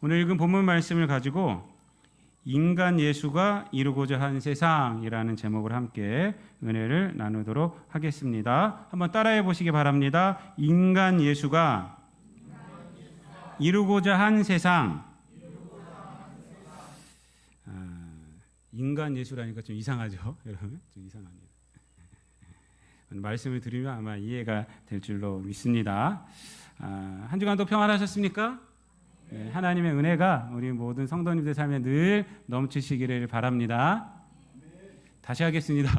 오늘 읽은 본문 말씀을 가지고 인간 예수가 이루고자 한 세상이라는 제목으로 함께 은혜를 나누도록 하겠습니다. 한번 따라해 보시기 바랍니다. 인간 예수가 이루고자 한 세상. 인간 예수라니까 좀 이상하죠, 여러분? 좀 이상하네요. 말씀을 드리면 아마 이해가 될 줄로 믿습니다. 한 주간도 평안하셨습니까? 네, 하나님의 은혜가 우리 모든 성도님들 삶에 늘 넘치시기를 바랍니다. 다시 하겠습니다.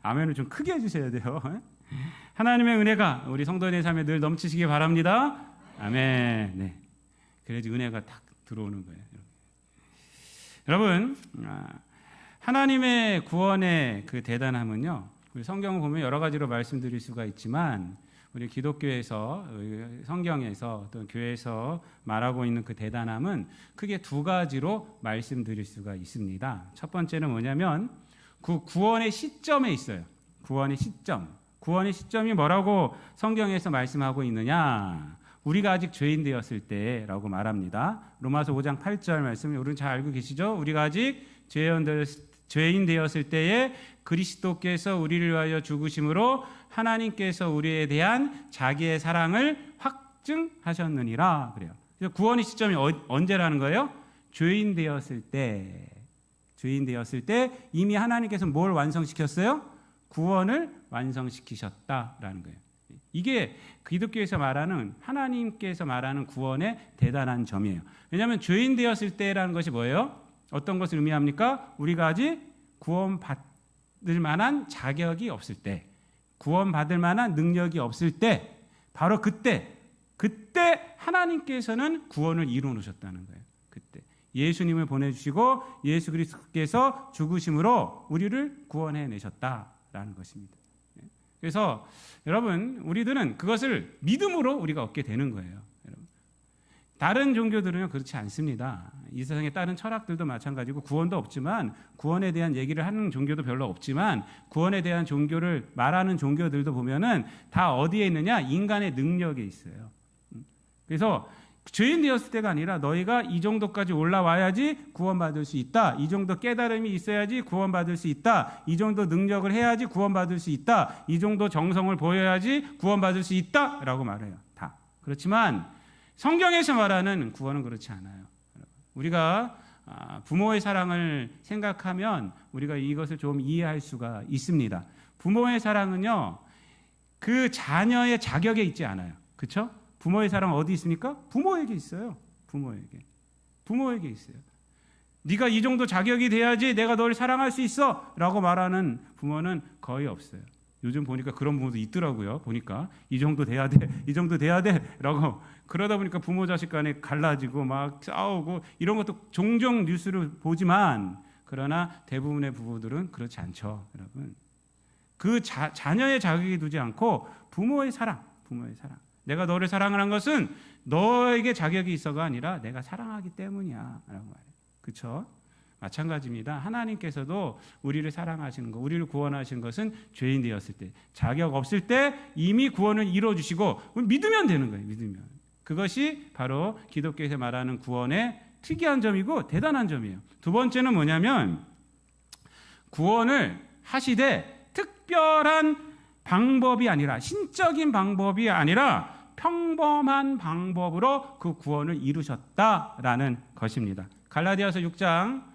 아멘을 좀 크게 해주셔야 돼요. 하나님의 은혜가 우리 성도님들 삶에 늘 넘치시기 바랍니다. 아멘. 네, 그래야지 은혜가 딱 들어오는 거예요. 여러분, 하나님의 구원의 그 대단함은요, 우리 성경을 보면 여러 가지로 말씀드릴 수가 있지만 우리 기독교에서, 성경에서 또 교회에서 말하고 있는 그 대단함은 크게 두 가지로 말씀드릴 수가 있습니다. 첫 번째는 뭐냐면 그 구원의 시점에 있어요. 구원의 시점. 구원의 시점이 뭐라고 성경에서 말씀하고 있느냐? 우리가 아직 죄인 되었을 때라고 말합니다. 로마서 5장 8절 말씀을 우리는 잘 알고 계시죠? 우리가 아직 죄인 되었을 때에 그리스도께서 우리를 위하여 죽으심으로 하나님께서 우리에 대한 자기의 사랑을 확증하셨느니라. 그래요. 그래서 구원의 시점이 언제라는 거예요? 죄인 되었을 때. 죄인 되었을 때 이미 하나님께서 뭘 완성시켰어요? 구원을 완성시키셨다라는 거예요. 이게 기독교에서 말하는, 하나님께서 말하는 구원의 대단한 점이에요. 왜냐하면 죄인 되었을 때라는 것이 뭐예요? 어떤 것을 의미합니까? 우리가 아직 구원받을 만한 자격이 없을 때, 구원받을 만한 능력이 없을 때, 바로 그때 하나님께서는 구원을 이루어 놓으셨다는 거예요. 그때 예수님을 보내주시고 예수 그리스도께서 죽으심으로 우리를 구원해 내셨다라는 것입니다. 그래서 여러분, 우리들은 그것을 믿음으로 우리가 얻게 되는 거예요. 여러분, 다른 종교들은 그렇지 않습니다. 이 세상에 다른 철학들도 마찬가지고 구원도 없지만, 구원에 대한 얘기를 하는 종교도 별로 없지만, 구원에 대한 종교를 말하는 종교들도 보면은 다 어디에 있느냐? 인간의 능력에 있어요. 그래서 죄인 되었을 때가 아니라 너희가 이 정도까지 올라와야지 구원받을 수 있다. 이 정도 깨달음이 있어야지 구원받을 수 있다. 이 정도 능력을 해야지 구원받을 수 있다. 이 정도 정성을 보여야지 구원받을 수 있다. 라고 말해요. 다. 그렇지만 성경에서 말하는 구원은 그렇지 않아요. 우리가 부모의 사랑을 생각하면 우리가 이것을 좀 이해할 수가 있습니다. 부모의 사랑은요, 그 자녀의 자격에 있지 않아요. 그렇죠? 부모의 사랑은 어디 있습니까? 부모에게 있어요. 부모에게 있어요. 네가 이 정도 자격이 돼야지 내가 널 사랑할 수 있어 라고 말하는 부모는 거의 없어요. 요즘 보니까 그런 부모도 있더라고요. 보니까 이 정도 돼야 돼 라고, 그러다 보니까 부모 자식 간에 갈라지고 막 싸우고 이런 것도 종종 뉴스를 보지만, 그러나 대부분의 부부들은 그렇지 않죠. 여러분, 그 자녀의 자격이 두지 않고 부모의 사랑. 내가 너를 사랑하는 것은 너에게 자격이 있어가 아니라 내가 사랑하기 때문이야 라고 말해요. 그렇죠? 마찬가지입니다. 하나님께서도 우리를 사랑하시는 것, 우리를 구원하신 것은 죄인 되었을 때, 자격 없을 때 이미 구원을 이루어주시고 믿으면 되는 거예요. 믿으면. 그것이 바로 기독교에서 말하는 구원의 특이한 점이고 대단한 점이에요. 두 번째는 뭐냐면, 구원을 하시되 특별한 방법이 아니라, 신적인 방법이 아니라 평범한 방법으로 그 구원을 이루셨다라는 것입니다. 갈라디아서 6장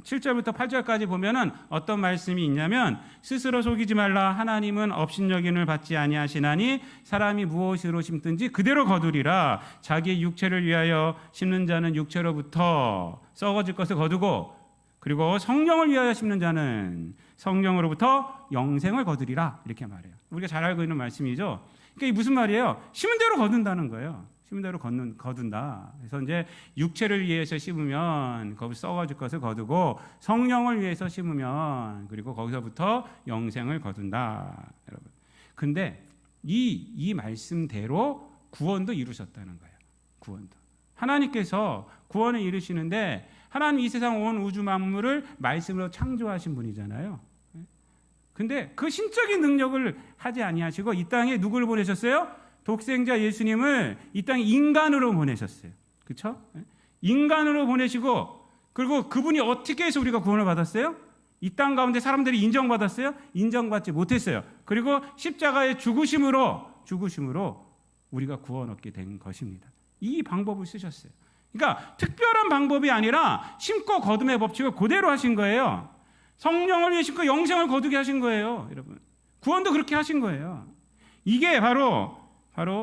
7절부터 8절까지 보면은 어떤 말씀이 있냐면, 스스로 속이지 말라. 하나님은 업신여김을 받지 아니하시나니 사람이 무엇으로 심든지 그대로 거두리라. 자기의 육체를 위하여 심는 자는 육체로부터 썩어질 것을 거두고, 그리고 성령을 위하여 심는 자는 성령으로부터 영생을 거두리라. 이렇게 말해요. 우리가 잘 알고 있는 말씀이죠. 그러니까 이게 무슨 말이에요? 심은 대로 거둔다는 거예요. 심은 대로 거둔다. 그래서 이제 육체를 위해서 심으면 거기서 썩어질 것을 거두고, 성령을 위해서 심으면 그리고 거기서부터 영생을 거둔다. 여러분. 근데 이 말씀대로 구원도 이루셨다는 거예요. 구원도. 하나님께서 구원을 이루시는데, 하나님 이 세상 온 우주 만물을 말씀으로 창조하신 분이잖아요. 근데 그 신적인 능력을 하지 아니하시고 이 땅에 누구를 보내셨어요? 독생자 예수님을 이 땅에 인간으로 보내셨어요. 그렇죠? 인간으로 보내시고 그리고 그분이 어떻게 해서 우리가 구원을 받았어요? 이 땅 가운데 사람들이 인정받았어요? 인정받지 못했어요. 그리고 십자가의 죽으심으로 우리가 구원 얻게 된 것입니다. 이 방법을 쓰셨어요. 그러니까 특별한 방법이 아니라 심고 거둠의 법칙을 그대로 하신 거예요. 성령을 위해 심고 영생을 거두게 하신 거예요. 여러분, 구원도 그렇게 하신 거예요. 이게 바로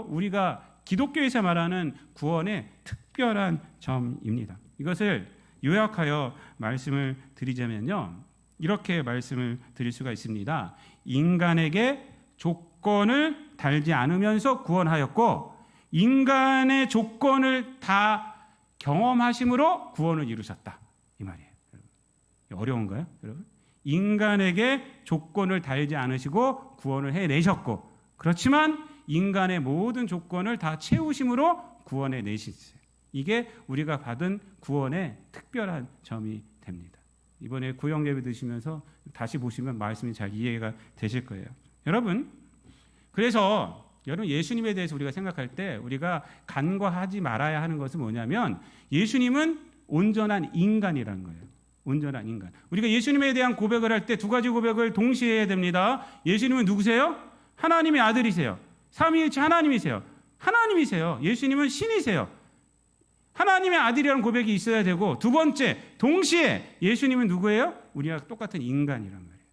우리가 기독교에서 말하는 구원의 특별한 점입니다. 이것을 요약하여 말씀을 드리자면요, 이렇게 말씀을 드릴 수가 있습니다. 인간에게 조건을 달지 않으면서 구원하였고, 인간의 조건을 다 경험하심으로 구원을 이루셨다, 이 말이에요. 어려운가요, 여러분? 인간에게 조건을 달지 않으시고 구원을 해내셨고, 그렇지만 인간의 모든 조건을 다 채우심으로 구원해 내셨어요. 이게 우리가 받은 구원의 특별한 점이 됩니다. 이번에 구역 예배 드시면서 다시 보시면 말씀이 잘 이해가 되실 거예요. 여러분, 그래서 여러분, 예수님에 대해서 우리가 생각할 때 우리가 간과하지 말아야 하는 것은 뭐냐면, 예수님은 온전한 인간이라는 거예요. 온전한 인간. 우리가 예수님에 대한 고백을 할 때 두 가지 고백을 동시에 해야 됩니다. 예수님은 누구세요? 하나님의 아들이세요. 삼위일체 하나님이세요. 하나님이세요. 예수님은 신이세요. 하나님의 아들이라는 고백이 있어야 되고, 두 번째, 동시에 예수님은 누구예요? 우리와 똑같은 인간이란 말이에요.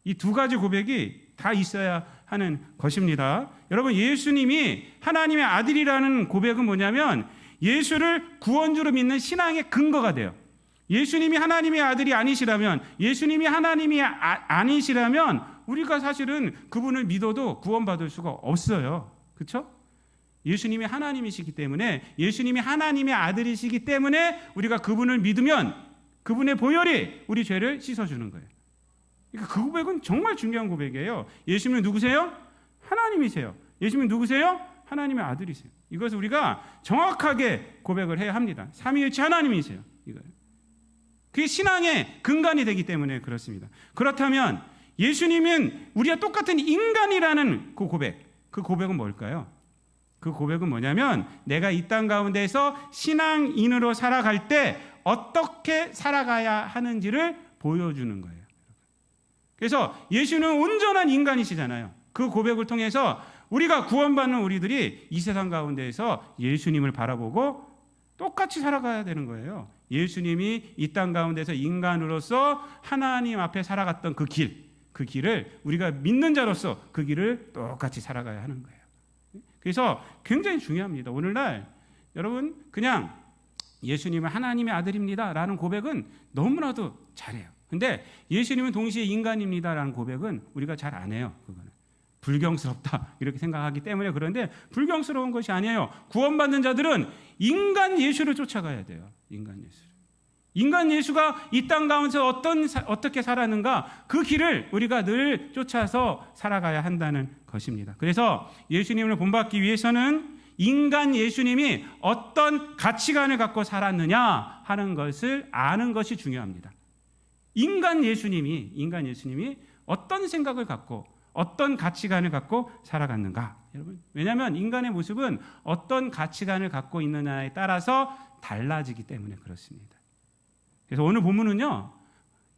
이 두 가지 고백이 다 있어야 하는 것입니다. 여러분, 예수님이 하나님의 아들이라는 고백은 뭐냐면 예수를 구원주로 믿는 신앙의 근거가 돼요. 예수님이 하나님의 아들이 아니시라면, 예수님이 하나님이 아니시라면 우리가 사실은 그분을 믿어도 구원받을 수가 없어요. 그렇죠? 예수님이 하나님이시기 때문에, 예수님이 하나님의 아들이시기 때문에 우리가 그분을 믿으면 그분의 보혈이 우리 죄를 씻어주는 거예요. 그러니까 그 고백은 정말 중요한 고백이에요. 예수님은 누구세요? 하나님이세요. 예수님은 누구세요? 하나님의 아들이세요. 이것을 우리가 정확하게 고백을 해야 합니다. 삼위일체 하나님이세요. 이거예요. 그게 신앙의 근간이 되기 때문에 그렇습니다. 그렇다면 예수님은 우리와 똑같은 인간이라는 그 고백은 뭘까요? 그 고백은 뭐냐면, 내가 이 땅 가운데에서 신앙인으로 살아갈 때 어떻게 살아가야 하는지를 보여주는 거예요. 그래서 예수는 온전한 인간이시잖아요. 그 고백을 통해서 우리가 구원받는 우리들이 이 세상 가운데에서 예수님을 바라보고 똑같이 살아가야 되는 거예요. 예수님이 이 땅 가운데서 인간으로서 하나님 앞에 살아갔던 그 길을 우리가 믿는 자로서 그 길을 똑같이 살아가야 하는 거예요. 그래서 굉장히 중요합니다. 오늘날 여러분, 그냥 예수님은 하나님의 아들입니다 라는 고백은 너무나도 잘해요. 근데 예수님은 동시에 인간입니다라는 고백은 우리가 잘 안 해요. 그거는 불경스럽다 이렇게 생각하기 때문에 그런데, 불경스러운 것이 아니에요. 구원받는 자들은 인간 예수를 쫓아가야 돼요. 인간 예수가 이 땅 가운데서 어떻게 살았는가, 그 길을 우리가 늘 쫓아서 살아가야 한다는 것입니다. 그래서 예수님을 본받기 위해서는 인간 예수님이 어떤 가치관을 갖고 살았느냐 하는 것을 아는 것이 중요합니다. 인간 예수님이 어떤 생각을 갖고 어떤 가치관을 갖고 살아갔는가, 여러분. 왜냐하면 인간의 모습은 어떤 가치관을 갖고 있느냐에 따라서 달라지기 때문에 그렇습니다. 그래서 오늘 본문은요,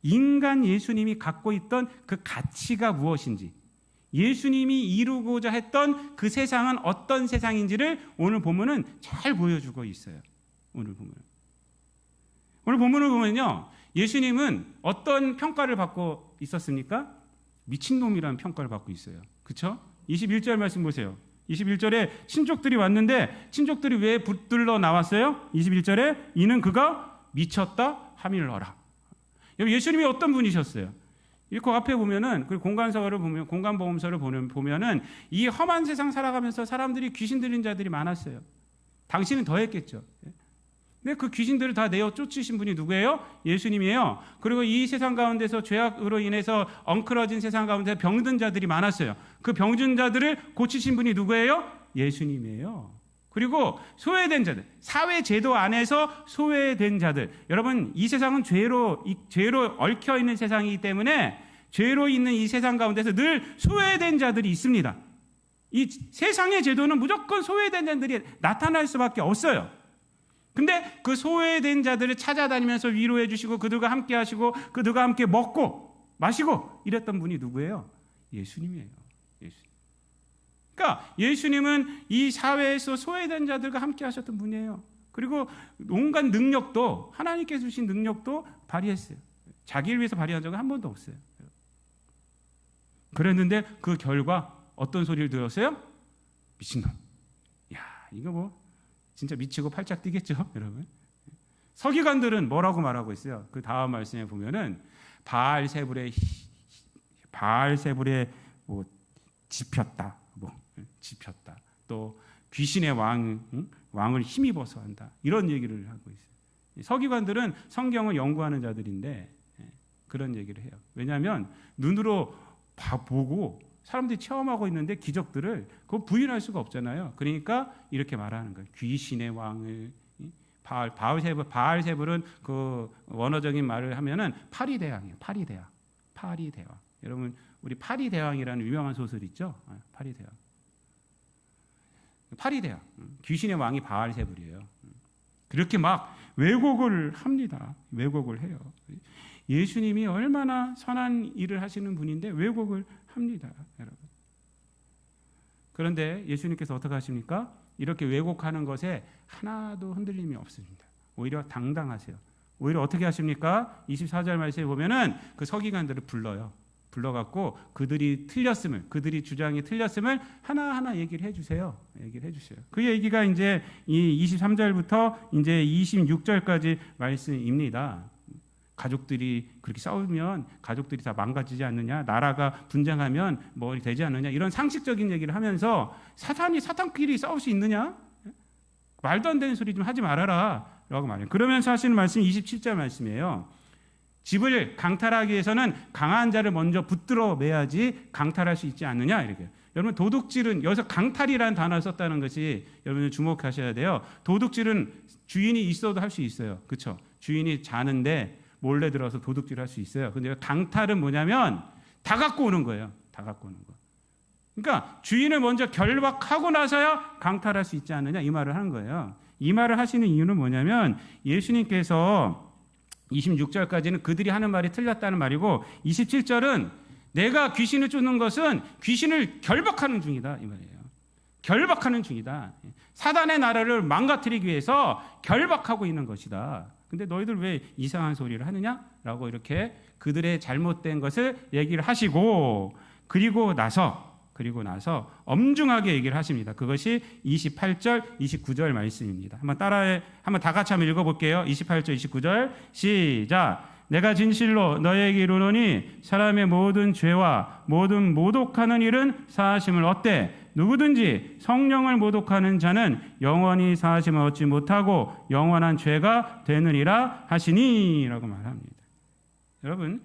인간 예수님이 갖고 있던 그 가치가 무엇인지, 예수님이 이루고자 했던 그 세상은 어떤 세상인지를 오늘 본문은 잘 보여주고 있어요. 오늘 본문을 보면요, 예수님은 어떤 평가를 받고 있었습니까? 미친놈이라는 평가를 받고 있어요. 그렇죠? 21절 말씀 보세요. 21절에 친족들이 왔는데 친족들이 왜 붙들러 나왔어요? 21절에 이는 그가 미쳤다 함일러라. 예수님이 어떤 분이셨어요? 그 앞에 보면은, 그 공간보험서를 보면은 이 험한 세상 살아가면서 사람들이 귀신 들린 자들이 많았어요. 당신은 더 했겠죠. 근데 그 귀신들을 다 내어 쫓으신 분이 누구예요? 예수님이에요. 그리고 이 세상 가운데서 죄악으로 인해서 엉클어진 세상 가운데 병든 자들이 많았어요. 그 병든 자들을 고치신 분이 누구예요? 예수님이에요. 그리고 소외된 자들, 사회 제도 안에서 소외된 자들. 여러분, 이 세상은 죄로 얽혀 있는 세상이기 때문에 죄로 있는 이 세상 가운데서 늘 소외된 자들이 있습니다. 이 세상의 제도는 무조건 소외된 자들이 나타날 수밖에 없어요. 근데 그 소외된 자들을 찾아다니면서 위로해 주시고 그들과 함께 하시고 그들과 함께 먹고 마시고 이랬던 분이 누구예요? 예수님이에요. 예수님. 그러니까 예수님은 이 사회에서 소외된 자들과 함께 하셨던 분이에요. 그리고 온갖 능력도 하나님께서 주신 능력도 발휘했어요. 자기를 위해서 발휘한 적은 한 번도 없어요. 그랬는데 그 결과 어떤 소리를 들었어요? 미친놈. 야, 이거 뭐 진짜 미치고 팔짝 뛰겠죠, 여러분. 서기관들은 뭐라고 말하고 있어요? 그 다음 말씀에 보면은 바알세불에 뭐 집혔다, 집혔다. 또 귀신의 왕을 힘입어서 한다. 이런 얘기를 하고 있어요. 서기관들은 성경을 연구하는 자들인데 그런 얘기를 해요. 왜냐하면 눈으로 보고 사람들이 체험하고 있는데 기적들을 그거 부인할 수가 없잖아요. 그러니까 이렇게 말하는 거예요. 귀신의 왕을 바알세불은 그 원어적인 말을 하면은 파리대왕이에요. 파리대왕. 여러분 우리 파리대왕이라는 유명한 소설 있죠? 파리대왕. 귀신의 왕이 바알세불이에요. 그렇게 막 왜곡을 합니다. 왜곡을 해요. 예수님이 얼마나 선한 일을 하시는 분인데 왜곡을 합니다, 여러분. 그런데 예수님께서 어떻게 하십니까? 이렇게 왜곡하는 것에 하나도 흔들림이 없습니다. 오히려 당당하세요. 오히려 어떻게 하십니까? 24절 말씀에 보면은 그 서기관들을 불러요. 불러갖고 그들이 주장이 틀렸음을 하나하나 얘기를 해주세요. 그 얘기가 이제 이 23절부터 이제 26절까지 말씀입니다. 가족들이 그렇게 싸우면 가족들이 다 망가지지 않느냐, 나라가 분쟁하면 뭐 되지 않느냐, 이런 상식적인 얘기를 하면서 사탄끼리 싸울 수 있느냐? 말도 안 되는 소리 좀 하지 말아라 라고 말해요. 그러면서 하시는 말씀이 27절 말씀이에요. 집을 강탈하기 위해서는 강한 자를 먼저 붙들어 매야지 강탈할 수 있지 않느냐, 이렇게. 여러분 도둑질은 여기서 강탈이라는 단어를 썼다는 것이 여러분 주목하셔야 돼요. 도둑질은 주인이 있어도 할 수 있어요. 그렇죠? 주인이 자는데 몰래 들어서 도둑질할 수 있어요. 근데 강탈은 뭐냐면 다 갖고 오는 거예요. 다 갖고 오는 거. 그러니까 주인을 먼저 결박하고 나서야 강탈할 수 있지 않느냐, 이 말을 하는 거예요. 이 말을 하시는 이유는 뭐냐면 예수님께서 26절까지는 그들이 하는 말이 틀렸다는 말이고 27절은 내가 귀신을 쫓는 것은 귀신을 결박하는 중이다, 이 말이에요. 결박하는 중이다. 사단의 나라를 망가뜨리기 위해서 결박하고 있는 것이다. 근데 너희들 왜 이상한 소리를 하느냐라고 이렇게 그들의 잘못된 것을 얘기를 하시고 그리고 나서 엄중하게 얘기를 하십니다. 그것이 28절, 29절 말씀입니다. 한번 다 같이 한번 읽어볼게요. 28절, 29절 시작. 내가 진실로 너희에게 이르노니 사람의 모든 죄와 모든 모독하는 일은 사하심을 얻되 누구든지 성령을 모독하는 자는 영원히 사하심을 얻지 못하고 영원한 죄가 되느니라 하시니 라고 말합니다. 여러분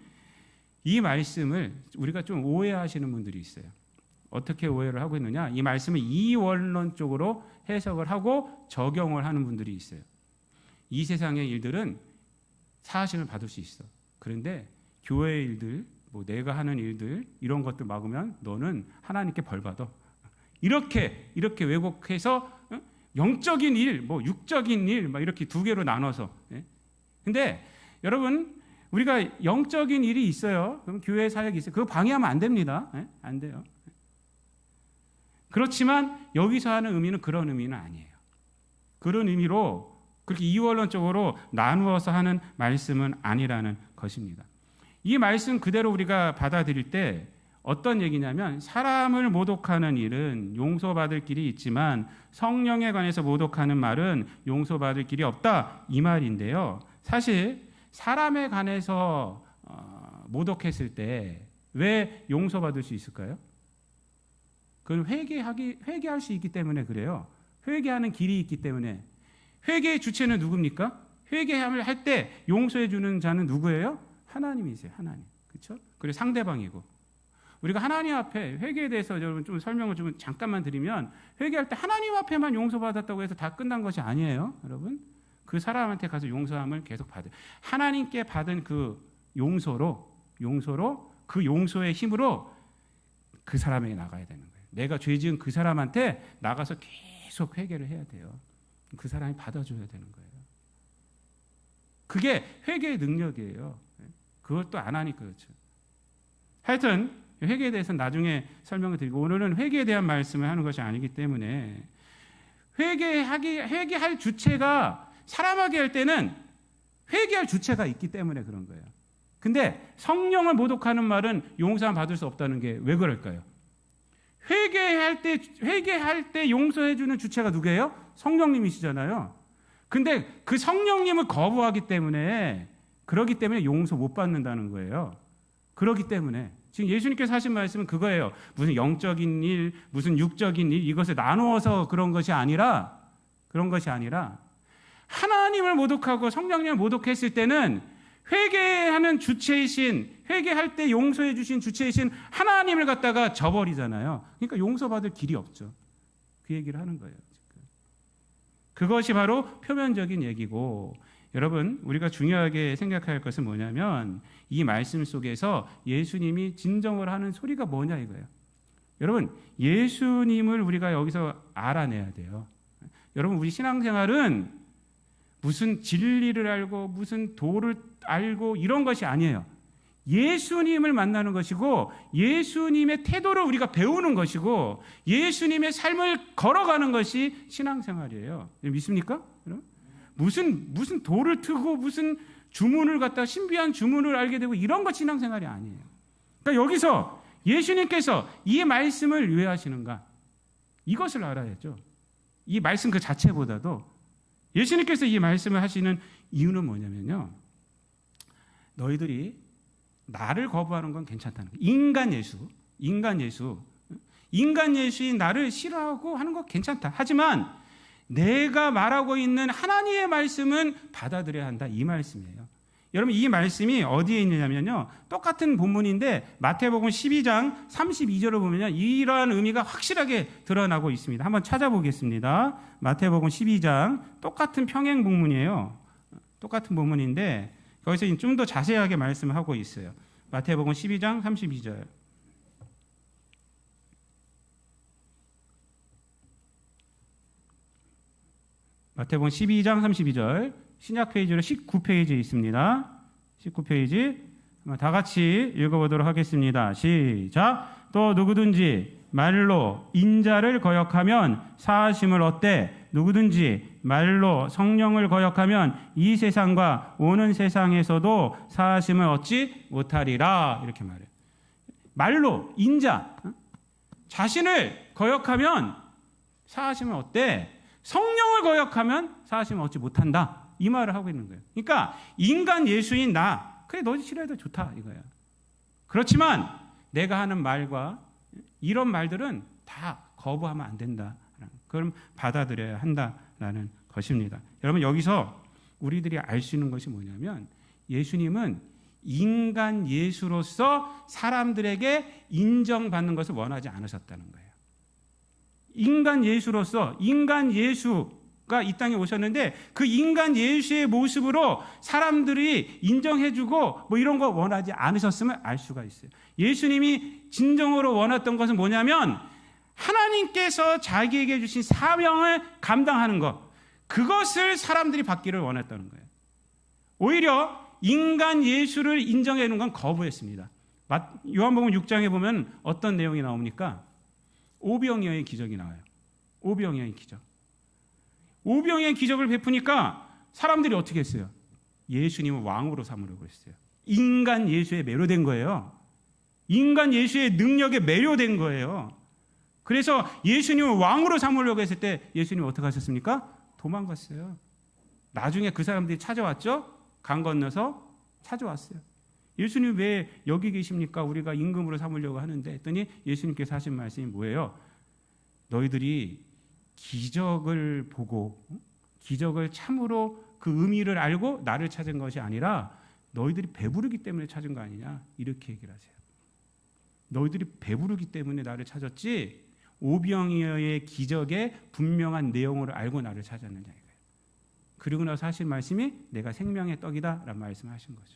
이 말씀을 우리가 좀 오해하시는 분들이 있어요. 어떻게 오해를 하고 있느냐, 이 말씀을 이원론적으로 해석을 하고 적용을 하는 분들이 있어요. 이 세상의 일들은 사하심을 받을 수 있어. 그런데 교회의 일들, 뭐 내가 하는 일들 이런 것들 막으면 너는 하나님께 벌 받아. 이렇게 왜곡해서 영적인 일, 뭐 육적인 일, 막 이렇게 두 개로 나눠서. 근데 여러분 우리가 영적인 일이 있어요. 그럼 교회 사역이 있어요. 그거 방해하면 안 됩니다. 안 돼요. 그렇지만 여기서 하는 의미는 그런 의미는 아니에요. 그런 의미로 그렇게 이원론적으로 나누어서 하는 말씀은 아니라는 것입니다. 이 말씀 그대로 우리가 받아들일 때 어떤 얘기냐면 사람을 모독하는 일은 용서받을 길이 있지만 성령에 관해서 모독하는 말은 용서받을 길이 없다, 이 말인데요. 사실 사람에 관해서 모독했을 때 왜 용서받을 수 있을까요? 그건 회개할 수 있기 때문에 그래요. 회개하는 길이 있기 때문에. 회개의 주체는 누굽니까? 회개함을 할 때 용서해 주는 자는 누구예요? 하나님이세요. 하나님. 그렇죠? 그리고 상대방이고. 우리가 하나님 앞에 회개에 대해서 여러분 좀 설명을 좀 잠깐만 드리면 회개할 때 하나님 앞에만 용서받았다고 해서 다 끝난 것이 아니에요. 여러분. 그 사람한테 가서 용서함을 계속 받아요. 하나님께 받은 그 용서로 그 용서의 힘으로 그 사람에게 나가야 되는 거예요. 내가 죄 지은 그 사람한테 나가서 계속 회개를 해야 돼요. 그 사람이 받아줘야 되는 거예요. 그게 회개의 능력이에요. 그걸 또 안 하니까 그렇죠. 하여튼 회개에 대해서는 나중에 설명을 드리고, 오늘은 회개에 대한 말씀을 하는 것이 아니기 때문에, 회개할 주체가, 사람에게 할 때는 회개할 주체가 있기 때문에 그런 거예요. 근데 성령을 모독하는 말은 용서 받을 수 없다는 게 왜 그럴까요? 회개할 때 용서해 주는 주체가 누구예요? 성령님이시잖아요. 근데 그 성령님을 거부하기 때문에, 그러기 때문에 용서 못 받는다는 거예요. 그러기 때문에 지금 예수님께서 하신 말씀은 그거예요. 무슨 영적인 일, 무슨 육적인 일, 이것을 나누어서 그런 것이 아니라 하나님을 모독하고 성령님을 모독했을 때는 회개하는 주체이신, 회개할 때 용서해 주신 주체이신 하나님을 갖다가 저버리잖아요. 그러니까 용서받을 길이 없죠. 그 얘기를 하는 거예요. 그것이 바로 표면적인 얘기고, 여러분, 우리가 중요하게 생각할 것은 뭐냐면, 이 말씀 속에서 예수님이 진정을 하는 소리가 뭐냐 이거예요. 여러분, 예수님을 우리가 여기서 알아내야 돼요. 여러분, 우리 신앙생활은 무슨 진리를 알고 무슨 도를 알고 이런 것이 아니에요. 예수님을 만나는 것이고, 예수님의 태도를 우리가 배우는 것이고, 예수님의 삶을 걸어가는 것이 신앙생활이에요. 믿습니까? 무슨 도를 트고 무슨 주문을 갖다 신비한 주문을 알게 되고 이런 것 신앙생활이 아니에요. 그러니까 여기서 예수님께서 이 말씀을 왜 하시는가? 이것을 알아야죠. 이 말씀 그 자체보다도 예수님께서 이 말씀을 하시는 이유는 뭐냐면요, 너희들이 나를 거부하는 건 괜찮다는 거예요. 인간 예수인 나를 싫어하고 하는 거 괜찮다. 하지만 내가 말하고 있는 하나님의 말씀은 받아들여야 한다, 이 말씀이에요. 여러분, 이 말씀이 어디에 있느냐면요, 똑같은 본문인데 마태복음 12장 32절을 보면요, 이러한 의미가 확실하게 드러나고 있습니다. 한번 찾아보겠습니다. 마태복음 12장, 똑같은 평행 본문이에요. 똑같은 본문인데 거기서 좀 더 자세하게 말씀을 하고 있어요. 마태복음 12장 32절. 마태복음 12장 32절, 신약 페이지로 19페이지에 있습니다. 19페이지 다 같이 읽어보도록 하겠습니다. 시작. 또 누구든지 말로 인자를 거역하면 사하심을 얻되 누구든지 말로 성령을 거역하면 이 세상과 오는 세상에서도 사하심을 얻지 못하리라, 이렇게 말해요. 말로 인자, 자신을 거역하면 사하심을 얻되 성령을 거역하면 사하심을 얻지 못한다, 이 말을 하고 있는 거예요. 그러니까 인간 예수인 나, 그래 너 싫어해도 좋다 이거야. 그렇지만 내가 하는 말과 이런 말들은 다 거부하면 안 된다. 그럼 받아들여야 한다라는 것입니다. 여러분, 여기서 우리들이 알 수 있는 것이 뭐냐면, 예수님은 인간 예수로서 사람들에게 인정받는 것을 원하지 않으셨다는 거예요. 인간 예수로서, 인간 예수가 이 땅에 오셨는데 그 인간 예수의 모습으로 사람들이 인정해주고 뭐 이런 거 원하지 않으셨음을 알 수가 있어요. 예수님이 진정으로 원했던 것은 뭐냐면, 하나님께서 자기에게 주신 사명을 감당하는 것, 그것을 사람들이 받기를 원했다는 거예요. 오히려 인간 예수를 인정해 주는 건 거부했습니다. 요한복음 6장에 보면 어떤 내용이 나옵니까? 오병이어의 기적이 나와요. 오병이어의 기적. 오병이어의 기적을 베푸니까 사람들이 어떻게 했어요? 예수님을 왕으로 삼으려고 했어요. 인간 예수에 매료된 거예요. 인간 예수의 능력에 매료된 거예요. 그래서 예수님을 왕으로 삼으려고 했을 때 예수님이 어떻게 하셨습니까? 도망갔어요. 나중에 그 사람들이 찾아왔죠? 강 건너서 찾아왔어요. 예수님 왜 여기 계십니까? 우리가 임금으로 삼으려고 하는데 했더니 예수님께서 하신 말씀이 뭐예요? 너희들이 기적을 보고, 기적을 참으로 그 의미를 알고 나를 찾은 것이 아니라 너희들이 배부르기 때문에 찾은 거 아니냐, 이렇게 얘기를 하세요. 너희들이 배부르기 때문에 나를 찾았지 오병이어의 기적의 분명한 내용을 알고 나를 찾았느냐 이거예요. 그리고 나서 하신 말씀이 내가 생명의 떡이다 라는 말씀을 하신 거죠.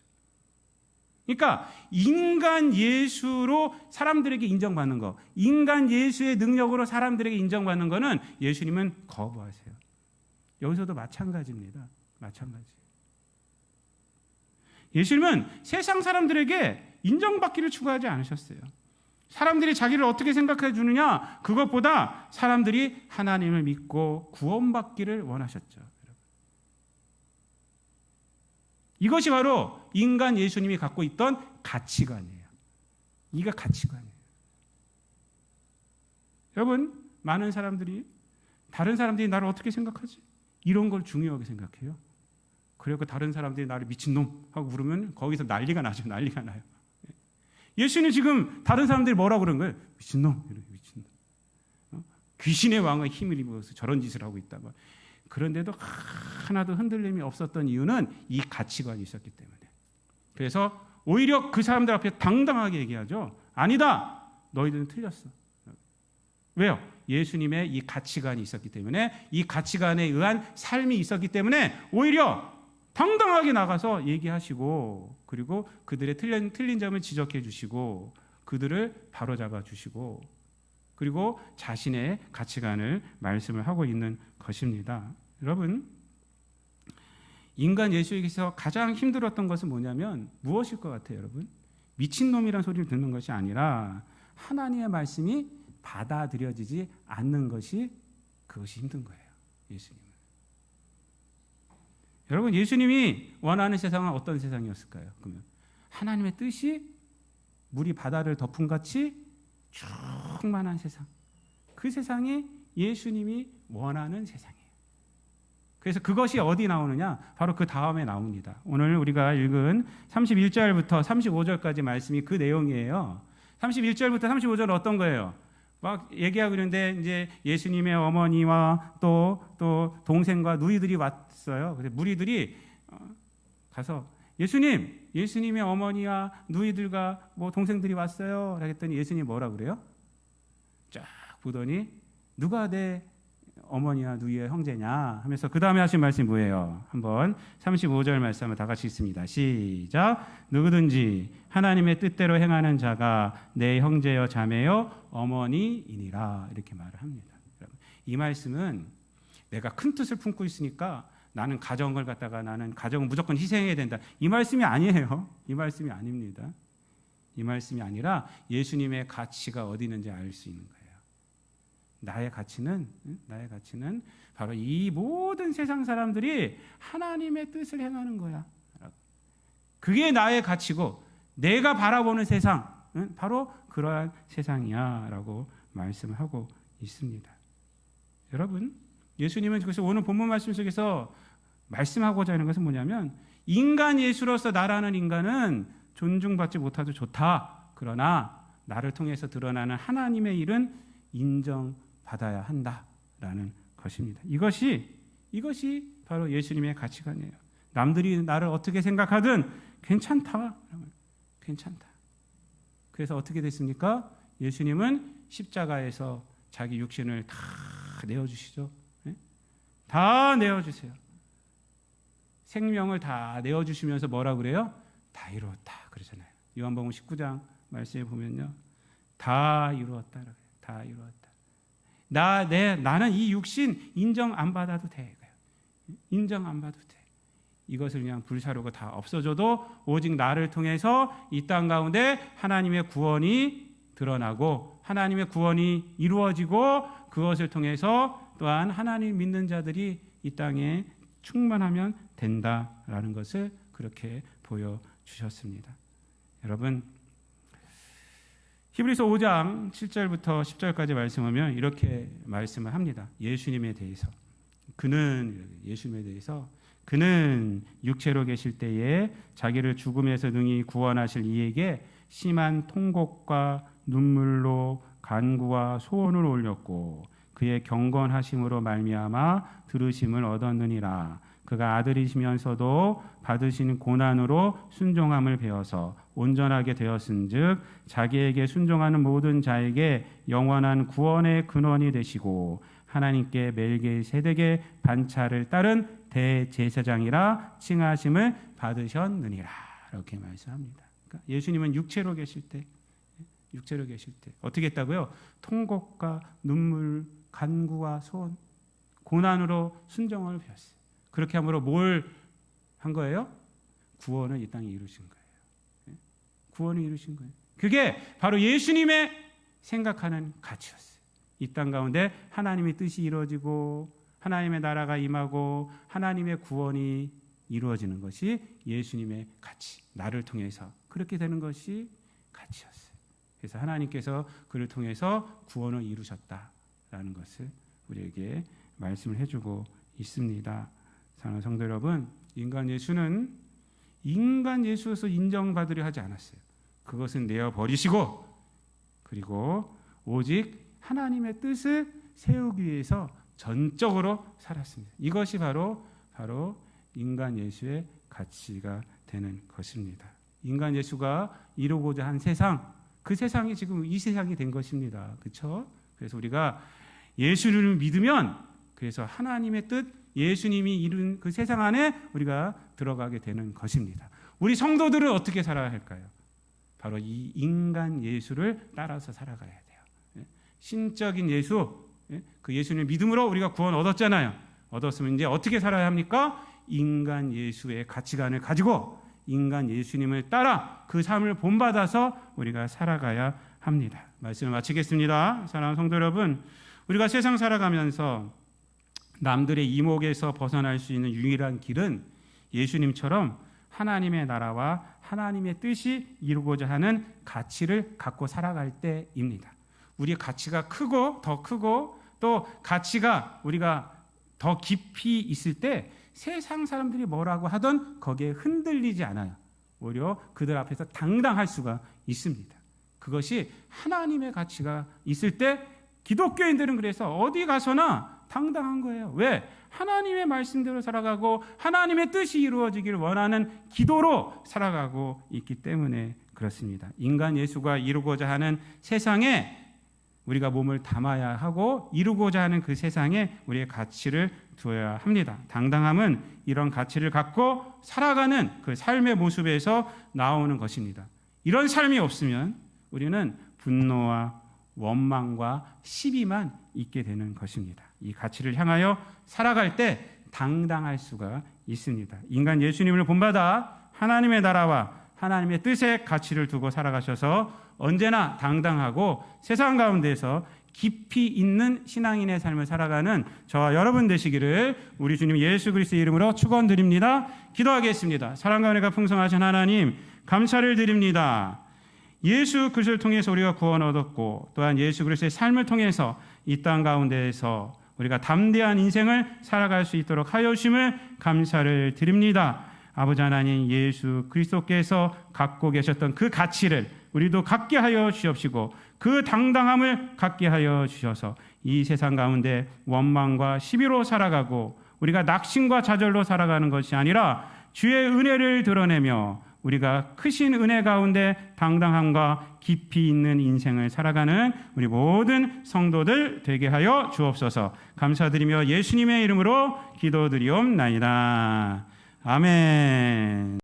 그러니까 인간 예수로 사람들에게 인정받는 거, 인간 예수의 능력으로 사람들에게 인정받는 거는 예수님은 거부하세요. 여기서도 마찬가지입니다. 마찬가지. 예수님은 세상 사람들에게 인정받기를 추구하지 않으셨어요. 사람들이 자기를 어떻게 생각해 주느냐, 그것보다 사람들이 하나님을 믿고 구원받기를 원하셨죠. 이것이 바로 인간 예수님이 갖고 있던 가치관이에요. 이게 가치관이에요. 여러분, 많은 사람들이 다른 사람들이 나를 어떻게 생각하지? 이런 걸 중요하게 생각해요. 그리고 다른 사람들이 나를 미친놈 하고 부르면 거기서 난리가 나죠. 난리가 나요. 예수는 지금 다른 사람들이 뭐라고 그런 거예요? 미친놈, 미친놈. 귀신의 왕의 힘을 입어서 저런 짓을 하고 있다. 그런데도 하나도 흔들림이 없었던 이유는 이 가치관이 있었기 때문에. 그래서 오히려 그 사람들 앞에 당당하게 얘기하죠. 아니다, 너희들은 틀렸어. 왜요? 예수님의 이 가치관이 있었기 때문에, 이 가치관에 의한 삶이 있었기 때문에 오히려 당당하게 나가서 얘기하시고, 그리고 그들의 틀린 점을 지적해 주시고, 그들을 바로잡아 주시고, 그리고 자신의 가치관을 말씀을 하고 있는 것입니다. 여러분, 인간 예수에게서 가장 힘들었던 것은 뭐냐면 무엇일 것 같아요, 여러분? 미친놈이라는 소리를 듣는 것이 아니라 하나님의 말씀이 받아들여지지 않는 것이, 그것이 힘든 거예요. 예수님은. 여러분, 예수님이 원하는 세상은 어떤 세상이었을까요? 그러면 하나님의 뜻이 물이 바다를 덮은 같이 충만한 세상, 그 세상이 예수님이 원하는 세상이에요. 그래서 그것이 어디 나오느냐? 바로 그 다음에 나옵니다. 오늘 우리가 읽은 31절부터 35절까지 말씀이 그 내용이에요. 31절부터 35절은 어떤 거예요? 막 얘기하고 있는데 이제 예수님의 어머니와 또 동생과 누이들이 왔어요. 그래서 무리들이 가서 예수님의 어머니와 누이들과 뭐 동생들이 왔어요. 그랬더니 예수님이 뭐라 그래요? 쫙 보더니 누가 내 어머니와 누이의 형제냐 하면서 그 다음에 하신 말씀이 뭐예요? 한번 35절 말씀 한번 다 같이 읽습니다. 시작. 누구든지 하나님의 뜻대로 행하는 자가 내 형제여 자매여 어머니이니라, 이렇게 말을 합니다. 이 말씀은 내가 큰 뜻을 품고 있으니까 나는 가정을 갖다가 나는 가정은 무조건 희생해야 된다, 이 말씀이 아니에요. 이 말씀이 아닙니다. 이 말씀이 아니라 예수님의 가치가 어디 있는지 알 수 있는 거예요. 나의 가치는 바로 이 모든 세상 사람들이 하나님의 뜻을 행하는 거야. 그게 나의 가치고 내가 바라보는 세상, 바로 그러한 세상이야라고 말씀을 하고 있습니다. 여러분, 예수님은 그래서 오늘 본문 말씀 속에서 말씀하고자 하는 것은 뭐냐면, 인간 예수로서 나라는 인간은 존중받지 못해도 좋다. 그러나 나를 통해서 드러나는 하나님의 일은 인정받아야 한다라는 것입니다. 이것이 바로 예수님의 가치관이에요. 남들이 나를 어떻게 생각하든 괜찮다. 그래서 어떻게 됐습니까? 예수님은 십자가에서 자기 육신을 다 내어주시죠. 다 내어주세요. 생명을 다 내어주시면서 뭐라 그래요? 다 이루었다 그러잖아요. 요한복음 19장 말씀에 보면요, 다 이루었다. 다 이루었다. 나는 이 육신 인정 안 받아도 돼. 인정 안 받아도 돼. 이것을 그냥 불사르고 다 없어져도 오직 나를 통해서 이 땅 가운데 하나님의 구원이 드러나고 하나님의 구원이 이루어지고 그것을 통해서 또한 하나님 믿는 자들이 이 땅에 충만하면 된다라는 것을 그렇게 보여주셨습니다. 여러분, 히브리서 5장 7절부터 10절까지 말씀하면 이렇게 말씀을 합니다. 예수님에 대해서 그는 육체로 계실 때에 자기를 죽음에서 능히 구원하실 이에게 심한 통곡과 눈물로 간구와 소원을 올렸고 그의 경건하심으로 말미암아 들으심을 얻었느니라. 그가 아들이시면서도 받으신 고난으로 순종함을 배워서 온전하게 되었은즉 자기에게 순종하는 모든 자에게 영원한 구원의 근원이 되시고 하나님께 멜기세덱의 반차를 따른 대제사장이라 칭하심을 받으셨느니라. 이렇게 말씀합니다. 그러니까 예수님은 육체로 계실 때 어떻게 했다고요? 통곡과 눈물, 간구와 소원, 고난으로 순종을 배웠어요. 그렇게 함으로 뭘 한 거예요? 구원을 이 땅에 이루신 거예요. 구원을 이루신 거예요. 그게 바로 예수님의 생각하는 가치였어요. 이 땅 가운데 하나님의 뜻이 이루어지고 하나님의 나라가 임하고 하나님의 구원이 이루어지는 것이 예수님의 가치, 나를 통해서 그렇게 되는 것이 가치였어요. 그래서 하나님께서 그를 통해서 구원을 이루셨다라는 것을 우리에게 말씀을 해주고 있습니다. 사랑하는 성도 여러분, 인간 예수는 인간 예수로서 인정받으려 하지 않았어요. 그것은 내어버리시고 그리고 오직 하나님의 뜻을 세우기 위해서 전적으로 살았습니다. 이것이 바로 인간 예수의 가치가 되는 것입니다. 인간 예수가 이루고자 한 세상, 그 세상이 지금 이 세상이 된 것입니다. 그렇죠? 그래서 우리가 예수를 믿으면 그래서 하나님의 뜻, 예수님이 이룬 그 세상 안에 우리가 들어가게 되는 것입니다. 우리 성도들은 어떻게 살아야 할까요? 바로 이 인간 예수를 따라서 살아가야 돼요. 신적인 예수, 그 예수님을 믿음으로 우리가 구원 얻었잖아요. 얻었으면 이제 어떻게 살아야 합니까? 인간 예수의 가치관을 가지고 인간 예수님을 따라 그 삶을 본받아서 우리가 살아가야 합니다. 말씀을 마치겠습니다. 사랑하는 성도 여러분, 우리가 세상 살아가면서 남들의 이목에서 벗어날 수 있는 유일한 길은 예수님처럼 하나님의 나라와 하나님의 뜻이 이루고자 하는 가치를 갖고 살아갈 때입니다. 우리의 가치가 크고 더 크고 또 가치가 우리가 더 깊이 있을 때 세상 사람들이 뭐라고 하던 거기에 흔들리지 않아요. 오히려 그들 앞에서 당당할 수가 있습니다. 그것이 하나님의 가치가 있을 때 기독교인들은 그래서 어디 가서나 당당한 거예요. 왜? 하나님의 말씀대로 살아가고 하나님의 뜻이 이루어지길 원하는 기도로 살아가고 있기 때문에 그렇습니다. 인간 예수가 이루고자 하는 세상에 우리가 몸을 담아야 하고 이루고자 하는 그 세상에 우리의 가치를 두어야 합니다. 당당함은 이런 가치를 갖고 살아가는 그 삶의 모습에서 나오는 것입니다. 이런 삶이 없으면 우리는 분노와 원망과 시비만 있게 되는 것입니다. 이 가치를 향하여 살아갈 때 당당할 수가 있습니다. 인간 예수님을 본받아 하나님의 나라와 하나님의 뜻의 가치를 두고 살아가셔서 언제나 당당하고 세상 가운데서 깊이 있는 신앙인의 삶을 살아가는 저와 여러분 되시기를 우리 주님 예수 그리스도의 이름으로 축원드립니다. 기도하겠습니다. 사랑과 은혜가 풍성하신 하나님 감사를 드립니다. 예수 그리스도를 통해서 우리가 구원 얻었고 또한 예수 그리스도의 삶을 통해서 이 땅 가운데에서 우리가 담대한 인생을 살아갈 수 있도록 하여 주심을 감사를 드립니다. 아버지 하나님 예수 그리스도께서 갖고 계셨던 그 가치를 우리도 갖게 하여 주옵시고 그 당당함을 갖게 하여 주셔서 이 세상 가운데 원망과 시비로 살아가고 우리가 낙심과 좌절로 살아가는 것이 아니라 주의 은혜를 드러내며 우리가 크신 은혜 가운데 당당함과 깊이 있는 인생을 살아가는 우리 모든 성도들 되게 하여 주옵소서. 감사드리며 예수님의 이름으로 기도드리옵나이다. 아멘.